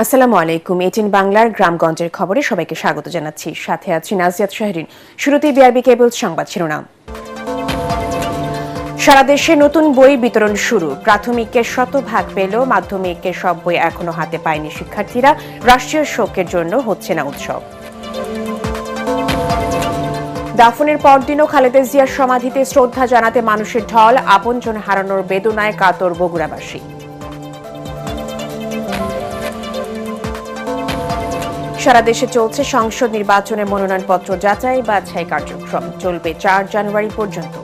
আসসালামু আলাইকুম। এটিএন বাংলার গ্রামগঞ্জের খবরে সবাইকে স্বাগত জানাচ্ছি। সাথে আছি নাজিয়াত শাহরিন। শুরুতেই বিআরবি কেবলস সংবাদ শিরোনাম। সারা দেশে নতুন বই বিতরণ শুরু। প্রাথমিকের শতভাগ পেলেও মাধ্যমিকের সব বই এখনো হাতে পায়নি শিক্ষার্থীরা। রাষ্ট্রীয় শোকের জন্য হচ্ছে না উৎসব। দাফনের পরদিনও খালেদা জিয়ার সমাধিতে শ্রদ্ধা জানাতে মানুষের ঢল। আপনজন হারানোর বেদনায় কাতর বগুড়াবাসী। সারা দেশে চলছে সংসদ নির্বাচনের মনোনয়নপত্র যাচাই বাছাই কার্যক্রম। চলবে 4 জানুয়ারি পর্যন্ত।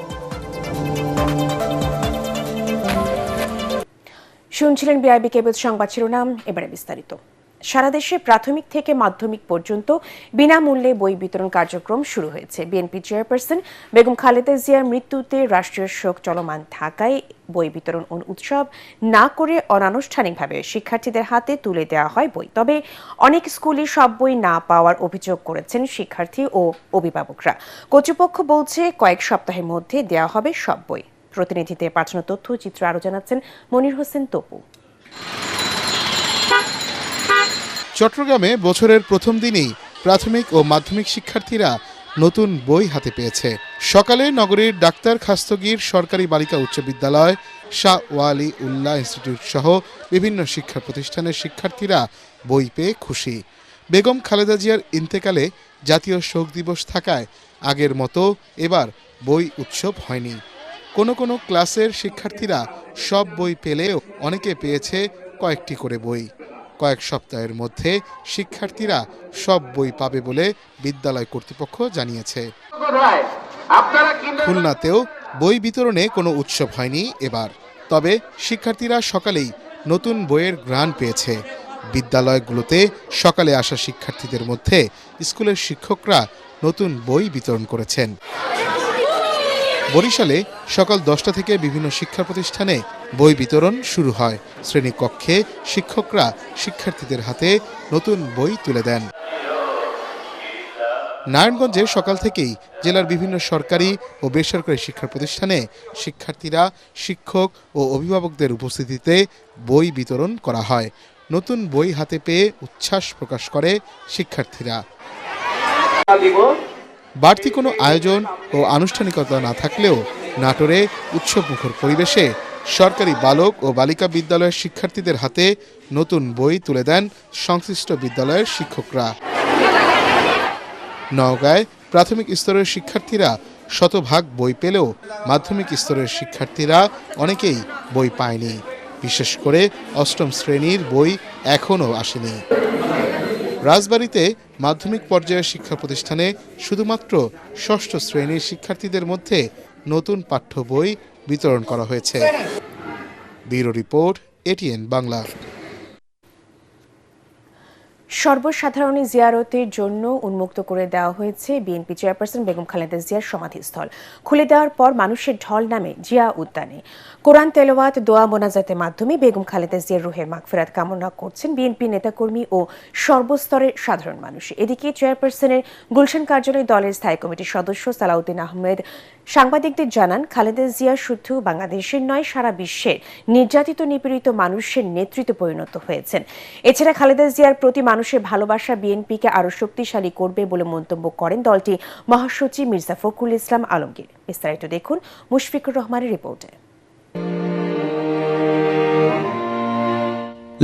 শুনছিলেন বিআরবি কেবল সংবাদ শিরোনাম, এবারে বিস্তারিত। সারা দেশে প্রাথমিক থেকে মাধ্যমিক পর্যন্ত বিনামূল্যে বই বিতরণ কার্যক্রম শুরু হয়েছে। বিএনপি চেয়ারপারসন বেগম খালেদা জিয়ার মৃত্যুতে রাষ্ট্রীয় শোক চলমান থাকায় বই বিতরণ উৎসব না করে অনানুষ্ঠানিকভাবে শিক্ষার্থীদের হাতে তুলে দেওয়া হয় বই। তবে অনেক স্কুলে সব বই না পাওয়ার অভিযোগ করেছেন শিক্ষার্থী ও অভিভাবকরা। কর্তৃপক্ষ বলছে কয়েক সপ্তাহের মধ্যে দেওয়া হবে সব বই। প্রতিনিধিদের পাঠানো তথ্যচিত্র আরো জানাচ্ছেন মনির হোসেন তপু। চট্টগ্রামে বছরের প্রথম দিনেই প্রাথমিক ও মাধ্যমিক শিক্ষার্থীরা নতুন বই হাতে পেয়েছে। সকালে নগরীর ডাক্তার খাস্তগীর সরকারি বালিকা উচ্চ বিদ্যালয়, শাহ ওয়ালি উল্লাহ ইনস্টিটিউট সহ বিভিন্ন শিক্ষা প্রতিষ্ঠানের শিক্ষার্থীরা বই পেয়ে খুশি। বেগম খালেদা জিয়ার ইন্তেকালে জাতীয় শোক দিবস থাকায় আগের মতো এবার বই উৎসব হয়নি। কোনো কোনো ক্লাসের শিক্ষার্থীরা সব বই পেলেও অনেকে পেয়েছে কয়েকটি করে বই। কয়েক সপ্তাহের মধ্যে শিক্ষার্থীরা সব বই পাবে বলে বিদ্যালয় কর্তৃপক্ষ জানিয়েছে। খুলনাতেও বই বিতরণে কোনো উৎসব হয়নি এবার। তবে শিক্ষার্থীরা সকালেই নতুন বইয়ের ঘ্রাণ পেয়েছে। বিদ্যালয়গুলোতে সকালে আসা শিক্ষার্থীদের মধ্যে স্কুলের শিক্ষকরা নতুন বই বিতরণ করেছেন। বরিশালে সকাল 10টা থেকে বিভিন্ন শিক্ষা প্রতিষ্ঠানে বই বিতরণ শুরু হয়। শ্রেণীকক্ষে শিক্ষকরা শিক্ষার্থীদের হাতে নতুন বই তুলে দেন। নারায়ণগঞ্জে সকাল থেকেই জেলার বিভিন্ন সরকারি ও বেসরকারি শিক্ষা প্রতিষ্ঠানে শিক্ষার্থীরা, শিক্ষক ও অভিভাবকদের উপস্থিতিতে বই বিতরণ করা হয়। নতুন বই হাতে পেয়ে উচ্ছ্বাস প্রকাশ করে শিক্ষার্থীরা। বাড়তি কোনো আয়োজন ও আনুষ্ঠানিকতা না থাকলেও নাটোরে উৎসবমুখর পরিবেশে সরকারি বালক ও বালিকা বিদ্যালয়ের শিক্ষার্থীদের হাতে নতুন বই তুলে দেন সংশ্লিষ্ট বিদ্যালয়ের শিক্ষকরা। নওগাঁয় প্রাথমিক স্তরের শিক্ষার্থীরা শতভাগ বই পেলেও মাধ্যমিক স্তরের শিক্ষার্থীরা অনেকেই বই পায়নি। বিশেষ করে 8ম শ্রেণীর বই এখনও আসেনি। রাজবাড়ীতে মাধ্যমিক পর্যায়ের শিক্ষা প্রতিষ্ঠানে শুধুমাত্র 6ষ্ঠ শ্রেণীর শিক্ষার্থীদের মধ্যে নতুন পাঠ্য বই বিতরণ করা হয়েছে। Bureau report, ATN Bangla. সর্বসাধারণ জিয়ারতের জন্য উন্মুক্ত করে দেওয়া হয়েছে বিএনপি চেয়ারপারসন বেগম খালেদা জিয়ার সমাধিস্থল। খুলে দেওয়ার পর মানুষের ঢল নামে জিয়া উদ্যানে। কোরআন তেলাওয়াত, দোয়া মোনাজাতের মাধ্যমে বেগম খালেদা জিয়ার রুহের মাগফিরাত কামনা করছেন বিএনপি নেতাকর্মী ও সর্বস্তরের সাধারণ মানুষ। এদিকে চেয়ারপারসনের গুলশান কার্যালয় দলের স্থায়ী কমিটির সদস্য সালাউদ্দিন আহমেদ সাংবাদিকদের জানান, খালেদা জিয়া শুধু বাংলাদেশের নয়, সারা বিশ্বের নির্যাতিত নিপীড়িত মানুষের নেতৃত্বে পরিণত হয়েছেন। এছাড়া খালেদা জিয়ার প্রতি মানুষের ভালোবাসা বিএনপিকে আরও শক্তিশালী করবে বলে মন্তব্য করেন দলটি মহাসচিব মির্জা ফখরুল ইসলাম আলমগীর। বিস্তারিত দেখুন মুশফিকুর রহমানের রিপোর্টে।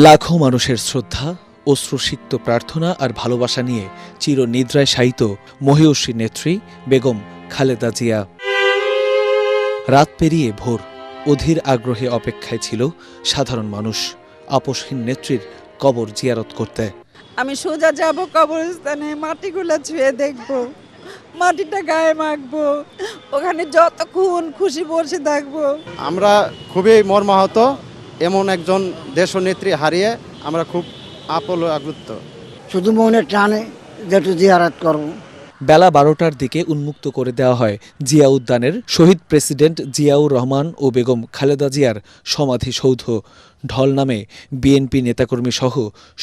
লাখো মানুষের শ্রদ্ধা, অশ্রুসিক্ত প্রার্থনা আর ভালোবাসা নিয়ে চিরনিদ্রায় শায়িত মহিয়সী নেত্রী বেগম খালেদা জিয়া। রাত পেরিয়ে ভোর, অধীর আগ্রহে অপেক্ষায় ছিল সাধারণ মানুষ আপসহীন নেত্রীর কবর জিয়ারত করতে। আমি সোজা যাব কবরস্থানে, মাটিগুলো ছুঁয়ে দেখব, মাটিটা গায়ে মাখবো, ওখানে যতক্ষণ খুশি বসে থাকবো। আমরা খুবই মর্মাহত, এমন একজন দেশনেত্রী হারিয়ে আমরা খুব আপ্লুত। শুধু মনের টানে যেটু জিয়ারত করব। বেলা 12টার দিকে উন্মুক্ত করে দেওয়া হয় জিয়া উদ্যানের শহীদ প্রেসিডেন্ট জিয়াউর রহমান ও বেগম খালেদা জিয়ার সমাধিসৌধ। ঢল নামে বিএনপি নেতাকর্মী সহ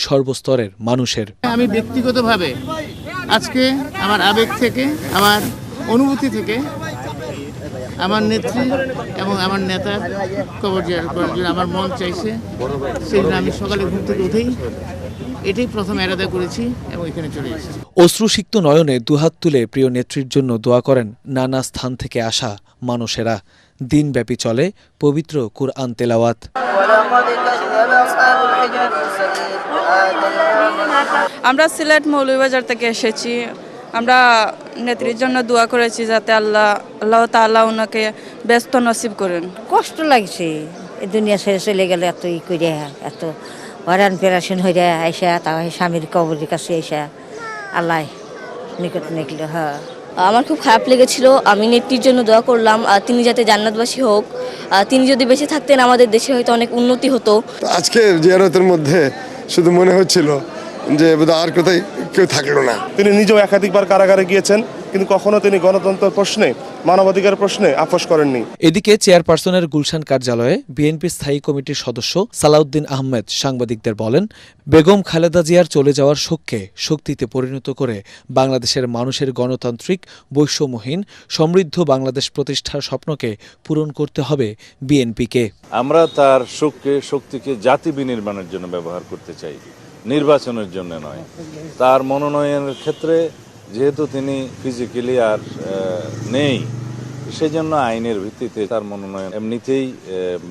সর্বস্তরের মানুষের। আমি ব্যক্তিগতভাবে আজকে আমার আবেগ থেকে, আমার অনুভূতি থেকে আমার নেত্রী এবং আমার নেতার কবর জিয়ারত করার জন্য আমার মন চাইছে, সেই জন্য আমি সকালে ঘুম থেকে উঠেই এটাই প্রথম এরাদা করেছি এবং এখানে চলে এসেছি। অশ্রুসিক্ত নয়নে দুহাত তুলে প্রিয় নেত্রীর জন্য দোয়া করেন নানা স্থান থেকে আসা মানুষেরা। দিনব্যাপী চলে পবিত্র কুরআন তেলাওয়াত। আমরা সিলেট মৌলভীবাজার থেকে এসেছি। আমরা নেত্রীর জন্য দোয়া করেছি যাতে আল্লাহ তাআলা ওনাকে ব্যস্ত নসিব করেন। কষ্ট লাগছে এই দুনিয়া ছেড়ে চলে গেলে, এত ই করে এত হরান পেরাশন হইয়া আইসা তাও স্বামীর কবরের কাছে আইসা আল্লাহ নিকট নিকল। হ্যাঁ, আমার খুব খারাপ লেগেছিল। আমি নেত্রীর জন্য দোয়া করলাম তিনি যাতে জান্নাতবাসী হোক। তিনি যদি বেঁচে থাকতেন আমাদের দেশে হয়তো অনেক উন্নতি হতো। আজকে জিয়ারতের মধ্যে শুধু মনে হচ্ছিল যে আর কোথায় কেউ থাকলো না। তিনি নিজেও একাধিকবার কারাগারে গিয়েছেন, কিন্তু কখনো তিনি গণতন্ত্র প্রশ্নে, মানবাধিকার প্রশ্নে আপোষ করেননি। এদিকে চেয়ারপারসনের গুলশান কার্যালয়ে বিএনপি স্থায়ী কমিটির সদস্য সালাউদ্দিন আহমেদ সাংবাদিকদের বলেন, বেগম খালেদা জিয়ার চলে যাওয়ার শোককে শক্তিতে পরিণত করে বাংলাদেশের মানুষের গণতান্ত্রিক, বৈষম্যহীন, সমৃদ্ধ বাংলাদেশ প্রতিষ্ঠার স্বপ্নকে পূরণ করতে হবে বিএনপিকে। আমরা তার শোককে, শক্তিকে জাতি বিনির্মাণের জন্য ব্যবহার করতে চাই, নির্বাচনের জন্য নয়। তার মনোনয়নের ক্ষেত্রে যেহেতু তিনি ফিজিক্যালি আর নেই, সেজন্য আইনের ভিত্তিতে তার মনোনয়ন এমনিতেই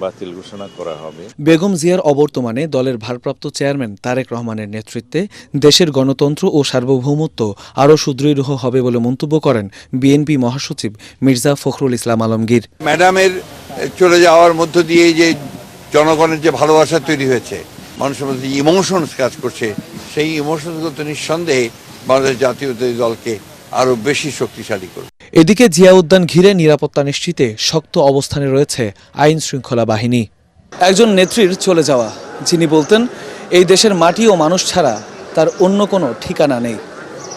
বাতিল ঘোষণা করা হবে। বেগম জিয়ার অবর্তমানে দলের ভারপ্রাপ্ত চেয়ারম্যান তারেক রহমানের নেতৃত্বে দেশের গণতন্ত্র ও সার্বভৌমত্ব আরও সুদৃঢ় হবে বলে মন্তব্য করেন বিএনপি মহাসচিব মির্জা ফখরুল ইসলাম আলমগীর। ম্যাডামের চলে যাওয়ার মধ্য দিয়ে যে জনগণের যে ভালোবাসা তৈরি হয়েছে, মানুষের মধ্যে ইমোশনস কাজ করছে, সেই ইমোশনসগুলো তো নিঃসন্দেহে বাংলাদেশ জাতীয়তাবাদী দলকে আরও বেশি শক্তিশালী করবে। এদিকে জিয়া উদ্যান ঘিরে নিরাপত্তা নিশ্চিতে শক্ত অবস্থানে রয়েছে আইন শৃঙ্খলা বাহিনী। একজন নেত্রীর চলে যাওয়া, যিনি বলতেন এই দেশের মাটি ও মানুষ ছাড়া তার অন্য কোনো ঠিকানা নেই,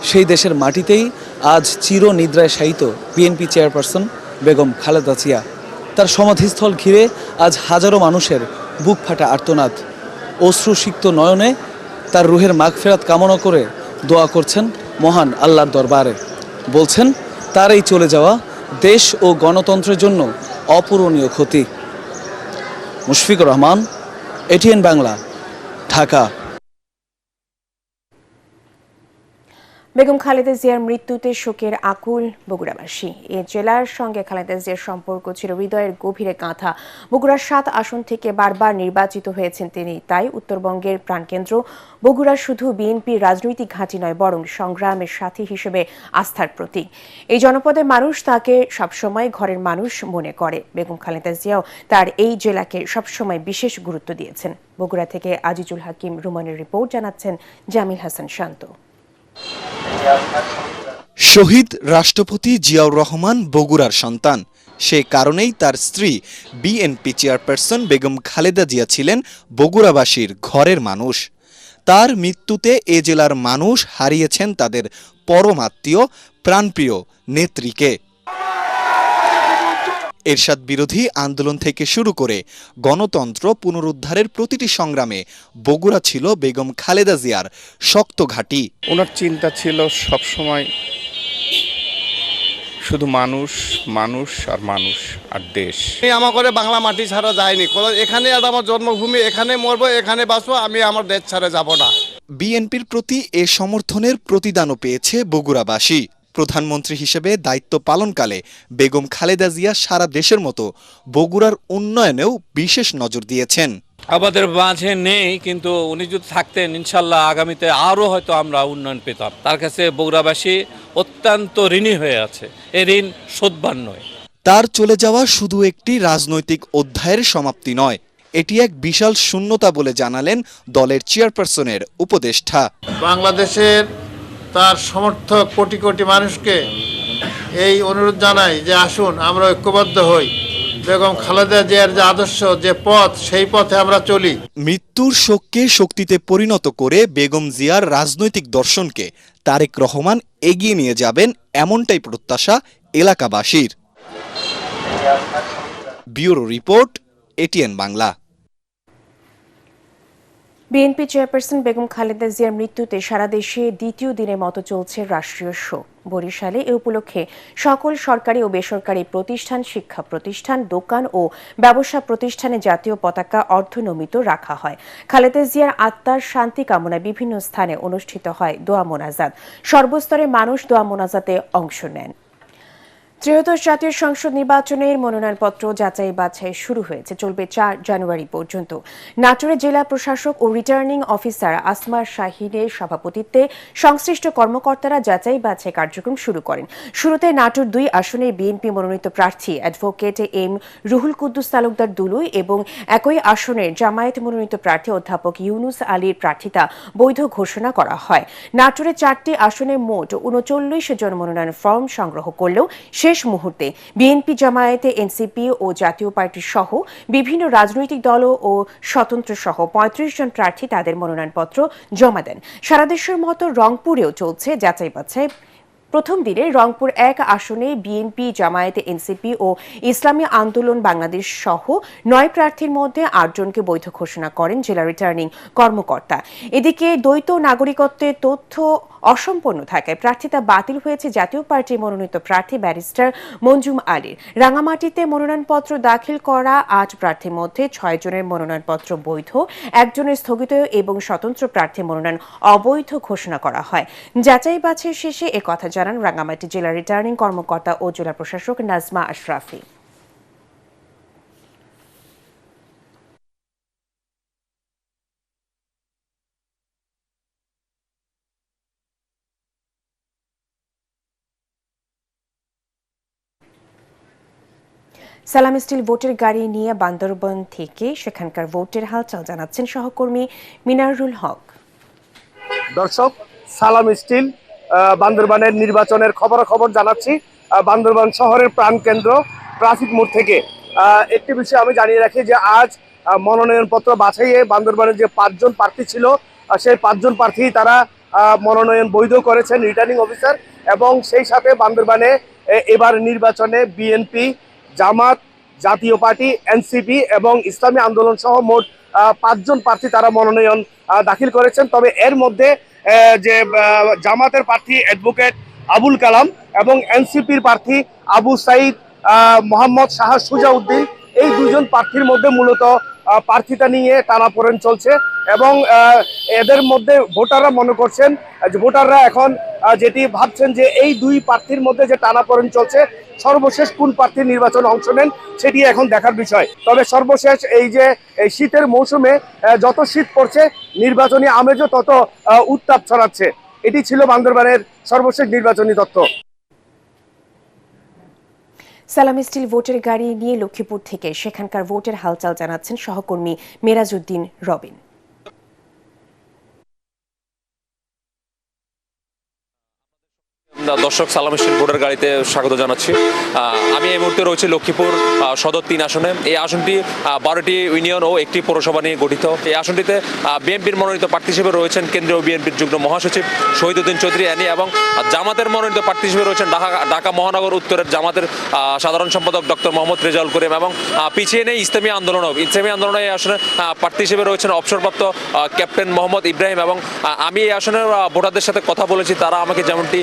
সেই দেশের মাটিতেই আজ চিরনিদ্রায় শায়িত বিএনপি চেয়ারপারসন বেগম খালেদা জিয়া। তার সমাধিস্থল ঘিরে আজ হাজারো মানুষের বুক ফাটা আর্তনাদ। অশ্রুসিক্ত নয়নে তার রুহের মাগফিরাত কামনা করে দোয়া করছেন মহান আল্লাহর দরবারে। বলছেন তার এই চলে যাওয়া দেশ ও গণতন্ত্রের জন্য অপূরণীয় ক্ষতি। মুশফিকুর রহমান, এটিএন বাংলা, ঢাকা। বেগম খালেদা জিয়ার মৃত্যুতে শোকের আকুল বগুড়াবাসী। এ জেলার সঙ্গে খালেদা জিয়ার সম্পর্ক ছিল হৃদয়ের গভীরে গাঁথা। বগুড়ার 7 আসন থেকে বারবার নির্বাচিত হয়েছেন তিনি, তাই উত্তরবঙ্গের প্রাণকেন্দ্র বগুড়া শুধু বিএনপির রাজনৈতিক ঘাঁটি নয়, বরং সংগ্রামের সাথী হিসেবে আস্থার প্রতীক। এই জনপদের মানুষ তাকে সবসময় ঘরের মানুষ মনে করে। বেগম খালেদা জিয়াও তার এই জেলাকে সবসময় বিশেষ গুরুত্ব দিয়েছেন। বগুড়া থেকে আজিজুল হাকিম রুমানের রিপোর্ট, জানাচ্ছেন জামিল হাসান শান্ত। শহীদ রাষ্ট্রপতি জিয়াউর রহমান বগুড়ার সন্তান। সে কারণেই তার স্ত্রী বিএনপি চেয়ারপারসন বেগম খালেদা জিয়া ছিলেন বগুড়াবাসীর ঘরের মানুষ। তার মৃত্যুতে এ জেলার মানুষ হারিয়েছেন তাদের পরমাত্মীয়, প্রাণপ্রিয় নেত্রীকে। এরশাদ বিরোধী আন্দোলন থেকে শুরু করে গণতন্ত্র পুনরুদ্ধারের প্রতিটি সংগ্রামে বগুড়া ছিল বেগম খালেদা জিয়ার শক্ত ঘাঁটি। ওনার চিন্তা ছিল সবসময় শুধু মানুষ, মানুষ আর মানুষ আর দেশ। আমার করে বাংলা মাটি ছাড়া যায়নি, এখানে আমার জন্মভূমি, এখানে মরবো, এখানে বাঁচবো, আমি আমার দেশ ছাড়া যাব না। বিএনপির প্রতি এ সমর্থনের প্রতিদানও পেয়েছে বগুড়াবাসী। প্রধানমন্ত্রী হিসেবে দায়িত্ব পালনকালে বেগম খালেদা জিয়া সারা দেশের মতো বগুড়ার উন্নয়নেও বিশেষ নজর দিয়েছেন। আমাদের মাঝে নেই, কিন্তু উনি যদি থাকতেন ইনশাল্লাহ আগামীতে আরও হয়তো আমরা উন্নয়ন পেতাম। তার কাছে বগুড়াবাসী অত্যন্ত ঋণী হয়ে আছে, এ ঋণ শোধবার নয়। তার চলে যাওয়া শুধু একটি রাজনৈতিক অধ্যায়ের সমাপ্তি নয়, এটি এক বিশাল শূন্যতা বলে জানালেন দলের চেয়ারপারসনের উপদেষ্টা। বাংলাদেশের তার সমর্থক কোটি কোটি মানুষকে এই অনুরোধ জানাই যে আসুন আমরা ঐক্যবদ্ধ হই, বেগম খালেদা জিয়ার যে আদর্শ, যে পথ, সেই পথে আমরা চলি। মৃত্যুর শোককে শক্তিতে পরিণত করে বেগম জিয়ার রাজনৈতিক দর্শনকে তারেক রহমান এগিয়ে নিয়ে যাবেন, এমনটাই প্রত্যাশা এলাকাবাসীর। Bureau report, ATN Bangla. BNP chairperson Begum Khaleda জিয়ার মৃত্যুতে সারা দেশে দ্বিতীয় দিনের মতো চলছে রাষ্ট্রীয় শোক। বরিশালে এ উপলক্ষে সকল সরকারি ও বেসরকারি প্রতিষ্ঠান, শিক্ষা প্রতিষ্ঠান, দোকান ও ব্যবসা প্রতিষ্ঠানে জাতীয় পতাকা অর্ধনমিত রাখা হয়। খালেদা জিয়ার আত্মার শান্তি কামনায় বিভিন্ন স্থানে অনুষ্ঠিত হয় দোয়া মোনাজাত। সর্বস্তরের মানুষ দোয়া মোনাজাতে অংশ নেন। ত্রয়োদশ জাতীয় সংসদ নির্বাচনের মনোনয়নপত্র যাচাই বাছাই শুরু হয়েছে, চলবে 4 জানুয়ারি পর্যন্ত। নাটোরে জেলা প্রশাসক ও রিটার্নিং অফিসার আসমা শাহিনের সভাপতিত্বে সংশ্লিষ্ট কর্মকর্তারা যাচাই বাছাই কার্যক্রম শুরু করেন। শুরুতে নাটোর 2 আসনের বিএনপি মনোনীত প্রার্থী অ্যাডভোকেট এম রুহুল কুদ্দুস তালুকদার দুলুই এবং একই আসনের জামায়াত মনোনীত প্রার্থী অধ্যাপক ইউনুস আলীর প্রার্থিতা বৈধ ঘোষণা করা হয়। নাটোরে 4টি আসনে মোট 39 জন মনোনয়ন ফর্ম সংগ্রহ করলেও শেষ মুহূর্তে বিএনপি, জামায়াতে, এনসিপি ও জাতীয় পার্টি সহ বিভিন্ন রাজনৈতিক দল ও স্বতন্ত্র সহ 35 জন প্রার্থী তাদের মনোনয়নপত্র জমা দেন। সারা দেশের মতো রংপুরেও চলছে যাচাই বাছাই। প্রথম দিনে রংপুর 1 আসনে বিএনপি, জামায়াতে, এনসিপি ও ইসলামী আন্দোলন বাংলাদেশ সহ 9 প্রার্থীর মধ্যে 8 জনকে বৈধ ঘোষণা করেন জেলা রিটার্নিং কর্মকর্তা। এদিকে দ্বৈত নাগরিকত্বের তথ্য অসম্পূর্ণ থাকায় প্রার্থিতা বাতিল হয়েছে জাতীয় পার্টির মনোনীত প্রার্থী ব্যারিস্টার মঞ্জুম আলীর। রাঙামাটিতে মনোনয়নপত্র দাখিল করা 8 প্রার্থীর মধ্যে 6 জনের মনোনয়নপত্র বৈধ, 1 জনের স্থগিত এবং স্বতন্ত্র প্রার্থীর মনোনয়ন অবৈধ ঘোষণা করা হয়। যাচাই বাছাই শেষে একথা জানান রাঙামাটি জেলা রিটার্নিং কর্মকর্তা ও জেলা প্রশাসক নাজমা আশরাফি। সালাম স্টিল ভোটের গাড়ি নিয়ে বান্দরবান থেকে সেখানকার ভোটের হালচাল জানাচ্ছেন সহকর্মী মিনারুল হক। দর্শক, সালাম স্টিল বান্দরবানের নির্বাচনের খবরাখবর জানাচ্ছি বান্দরবান শহরের প্রাণকেন্দ্র ট্রাফিক মোড় থেকে। একটি বিষয় আমি জানিয়ে রাখি যে আজ মনোনয়নপত্র বাছাইয়ে বান্দরবানের যে 5 জন প্রার্থী ছিল সেই 5 জন প্রার্থী তারা মনোনয়ন বৈধ করেছেন রিটার্নিং অফিসার, এবং সেই সাথে বান্দরবানে এবার নির্বাচনে বিএনপি, জামাত, জাতীয় পার্টি, এনসিপি এবং ইসলামী আন্দোলন সহ মোট 5 জন প্রার্থী তারা মনোনয়ন দাখিল করেছেন। তবে এর মধ্যে যে জামাতের প্রার্থী অ্যাডভোকেট আবুল কালাম এবং এনসিপির প্রার্থী আবু সাইদ মোহাম্মদ শাহ সুজাউদ্দিন, এই 2 জন প্রার্থীর মধ্যে মূলত প্রার্থিতা নিয়ে টানাপোড়েন চলছে এবং এদের মধ্যে ভোটাররা মনে করছেন, ভোটাররা এখন যেটি ভাবছেন যে এই 2 প্রার্থীর মধ্যে যে টানাপোড়েন চলছে, সর্বশেষ কোন প্রার্থী নির্বাচনে অংশ নেন সেটি এখন দেখার বিষয়। তবে সর্বশেষ এই যে এই শীতের মৌসুমে যত শীত পড়ছে, নির্বাচনী আমেজও তত উত্তাপ ছড়াচ্ছে। এটি ছিল বান্দরবানের সর্বশেষ নির্বাচনী তথ্য। সালাম স্টিল ভোটের গাড়ি নিয়ে লক্ষ্মীপুর থেকে সেখানকার ভোটের হালচাল জানাচ্ছেন সহকর্মী মেরাজউদ্দিন রবিন। দর্শক, সালাম স্টিল ভোটের গাড়িতে স্বাগত জানাচ্ছি। আমি এই মুহূর্তে রয়েছি লক্ষ্মীপুর সদর 3 আসনে। এই আসনটি 12টি ইউনিয়ন ও একটি পৌরসভা নিয়ে গঠিত। এই আসনটিতে বিএনপির মনোনীত প্রার্থী হিসেবে রয়েছেন কেন্দ্রীয় বিএনপির যুগ্ম মহাসচিব শহীদউদ্দিন চৌধুরী অ্যানি, এবং জামাতের মনোনীত প্রার্থী হিসেবে রয়েছেন ঢাকা মহানগর উত্তরের জামাতের সাধারণ সম্পাদক ডক্টর মোহাম্মদ রেজাউল করিম, এবং পিছিয়ে নেই ইসলামী আন্দোলনে এই আসনে প্রার্থী হিসেবে রয়েছেন অবসরপ্রাপ্ত ক্যাপ্টেন মোহাম্মদ ইব্রাহিম। এবং আমি এই আসনের ভোটারদের সাথে কথা বলেছি, তারা আমাকে যেমনটি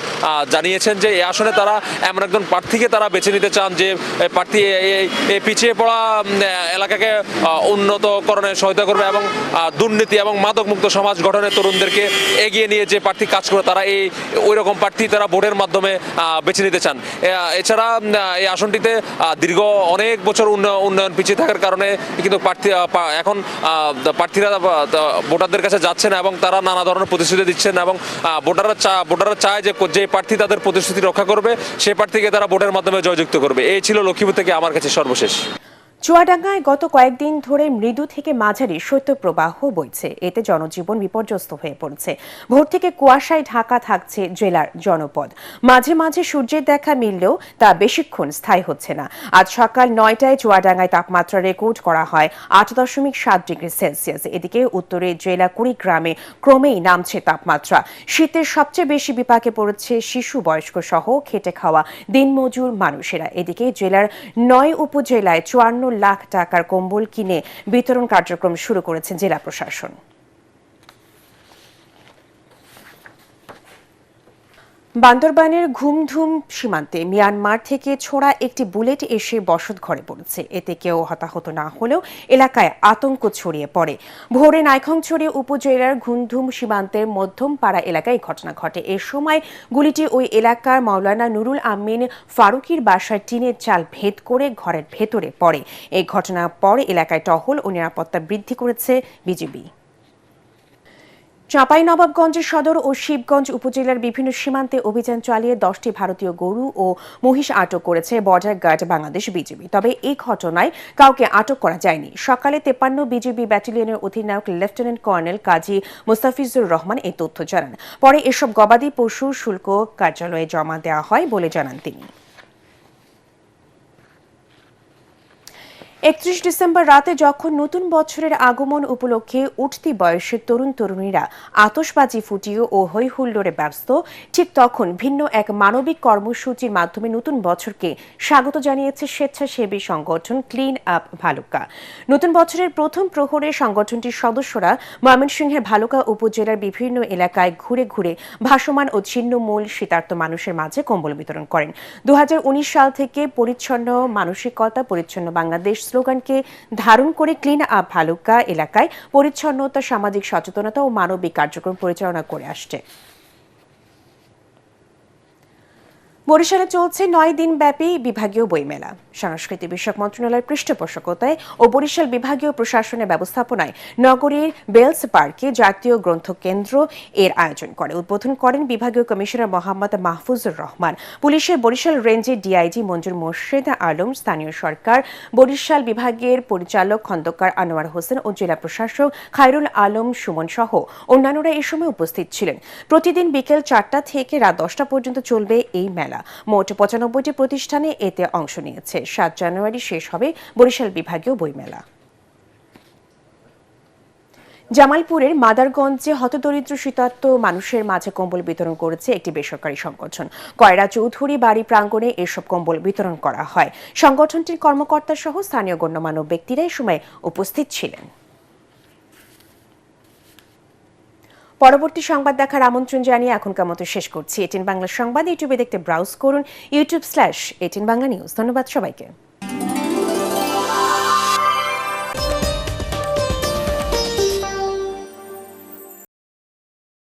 জানিয়েছেন যে এই আসনে তারা এমন একজন প্রার্থীকে তারা বেছে নিতে চান যে প্রার্থী এই পিছিয়ে পড়া এলাকাকে উন্নতকরণে সহায়তা করবে এবং দুর্নীতি এবং মাদকমুক্ত সমাজ গঠনে তরুণদেরকে এগিয়ে নিয়ে যে প্রার্থী কাজ করে, তারা ওই রকম প্রার্থী তারা ভোটের মাধ্যমে বেছে নিতে চান। এছাড়া এই আসনটিতে দীর্ঘ অনেক বছর উন্নয়ন পিছিয়ে থাকার কারণে কিন্তু এখন প্রার্থীরা ভোটারদের কাছে যাচ্ছে না এবং তারা নানা ধরনের প্রতিশ্রুতি দিচ্ছেন, এবং ভোটাররা চায় যে প্রার্থী তাদের প্রতিশ্রুতি রক্ষা করবে, সেই প্রার্থীকে তারা ভোটের মাধ্যমে জয়যুক্ত করবে। এই ছিল লক্ষ্মীপুর থেকে আমার কাছে সর্বশেষ। চুয়াডাঙ্গায় গত কয়েকদিন ধরে মৃদু থেকে মাঝারি শৈত্যপ্রবাহ বইছে, এতে জনজীবন বিপর্যস্ত হয়ে পড়ছে। ভোর থেকে কুয়াশায় ঢাকা থাকছে জেলার জনপদ। মাঝে মাঝে সূর্যের দেখা মিললেও তা বেশিক্ষণ স্থায়ী হচ্ছে না। আজ সকাল 9টায় চুয়াডাঙ্গায় তাপমাত্রা রেকর্ড করা হয় 8.7 ডিগ্রি সেলসিয়াস। এদিকে উত্তরে জেলা কুড়িগ্রামে ক্রমেই নামছে তাপমাত্রা। শীতের সবচেয়ে বেশি বিপাকে পড়েছে শিশু, বয়স্ক সহ খেটে খাওয়া দিনমজুর মানুষেরা। এদিকে জেলার 9 উপজেলায় 54 লাখ টাকার কম্বল কিনে বিতরণ কার্যক্রম শুরু করেছে জেলা প্রশাসন। বান্দরবানের ঘুমধুম সীমান্তে মিয়ানমার থেকে ছোড়া একটি বুলেট এসে বসত ঘরে পড়েছে। এতে কেউ হতাহত না হলেও এলাকায় আতঙ্ক ছড়িয়ে পড়ে। ভোরে নাইখংছড়ি উপজেলার ঘুমধুম সীমান্তের মধ্যমপাড়া এলাকায় ঘটনা ঘটে। এ সময় গুলিটি ওই এলাকার মাওলানা নুরুল আমিন ফারুকির বাসার টিনের চাল ভেদ করে ঘরের ভেতরে পড়ে। এই ঘটনার পর এলাকায় টহল ও নিরাপত্তা বৃদ্ধি করেছে বিজিবি। চাঁপাইনবাবগঞ্জ সদর ও শিবগঞ্জ উপজেলার বিভিন্ন সীমান্তে অভিযান চালিয়ে 10টি ভারতীয় গরু ও মহিষ আটক করেছে বর্ডার গার্ড বাংলাদেশ বিজিবি। তবে এই ঘটনায় কাউকে আটক করা যায়নি। সকালে 53 বিজিবি ব্যাটালিয়নের অধিনায়ক লেফটেন্যান্ট কর্নেল কাজী মোস্তাফিজুর রহমান এই তথ্য জানান। পরে এসব গবাদি পশু শুল্ক কার্যালয়ে জমা দেওয়া হয় বলে জানান তিনি। 31 ডিসেম্বর রাতে যখন নতুন বছরের আগমন উপলক্ষে উঠতি বয়সের তরুণ তরুণীরা আতশবাজি ফুটিয়ে ও হৈ হুল্লোড়ে ব্যস্ত, ঠিক তখন ভিন্ন এক মানবিক কর্মসূচির মাধ্যমে নতুন বছরকে স্বাগত জানিয়েছে স্বেচ্ছাসেবী সংগঠন ক্লিন আপ ভালুকা। নতুন বছরের প্রথম প্রহরে সংগঠনটির সদস্যরা ময়মনসিংহের ভালুকা উপজেলার বিভিন্ন এলাকায় ঘুরে ঘুরে ভাসমান ও ছিন্নমূল শীতার্ত মানুষের মাঝে কম্বল বিতরণ করেন। 2019 সাল থেকে পরিচ্ছন্ন মানসিকতা পরিচ্ছন্ন বাংলাদেশ স্লোগানকে ধারণ করে ক্লিন আপ ভালুকা এলাকায় পরিচ্ছন্নতা, সামাজিক সচেতনতা ও মানবিক কার্যক্রম পরিচালনা করে আসছে। বরিশালে চলছে 9 দিন ব্যাপী বিভাগীয় বইমেলা। সংস্কৃতি বিষয়ক মন্ত্রণালয়ের পৃষ্ঠপোষকতায় ও বরিশাল বিভাগীয় প্রশাসনের ব্যবস্থাপনায় নগরীর বেলস পার্কে জাতীয় গ্রন্থ কেন্দ্র এর আয়োজন করে। উদ্বোধন করেন বিভাগীয় কমিশনার মোহাম্মদ মাহফুজুর রহমান। পুলিশের বরিশাল রেঞ্জের ডিআইজি মঞ্জুর মোর্শেদ আলম, স্থানীয় সরকার বরিশাল বিভাগের পরিচালক খন্দকার আনোয়ার হোসেন ও জেলা প্রশাসক খায়রুল আলম সুমন সহ অন্যান্যরা এই সময় উপস্থিত ছিলেন। প্রতিদিন বিকেল 4টা থেকে রাত 10টা পর্যন্ত চলবে এই মেলা। মোট 95টি প্রতিষ্ঠানে এতে অংশ নিয়েছে। 7 জানুয়ারি শেষ হবে বরিশাল বিভাগীয় বইমেলা। জামালপুরের মাদারগঞ্জে হতদরিদ্র শীতার্ত মানুষের মাঝে কম্বল বিতরণ করেছে একটি বেসরকারি সংগঠন। কয়রা চৌধুরী বাড়ি প্রাঙ্গণে এসব কম্বল বিতরণ করা হয়। সংগঠনটির কর্মকর্তা সহ স্থানীয় গণ্যমান্য ব্যক্তিরা এই সময় উপস্থিত ছিলেন। পরবর্তী সংবাদ দেখার আমন্ত্রণ জানিয়ে এখনকার মতো শেষ করছি। এটিএন বাংলা সংবাদ ইউটিউবে দেখতে ব্রাউজ করুন youtube/এটিএন বাংলা নিউজ। ধন্যবাদ সবাইকে।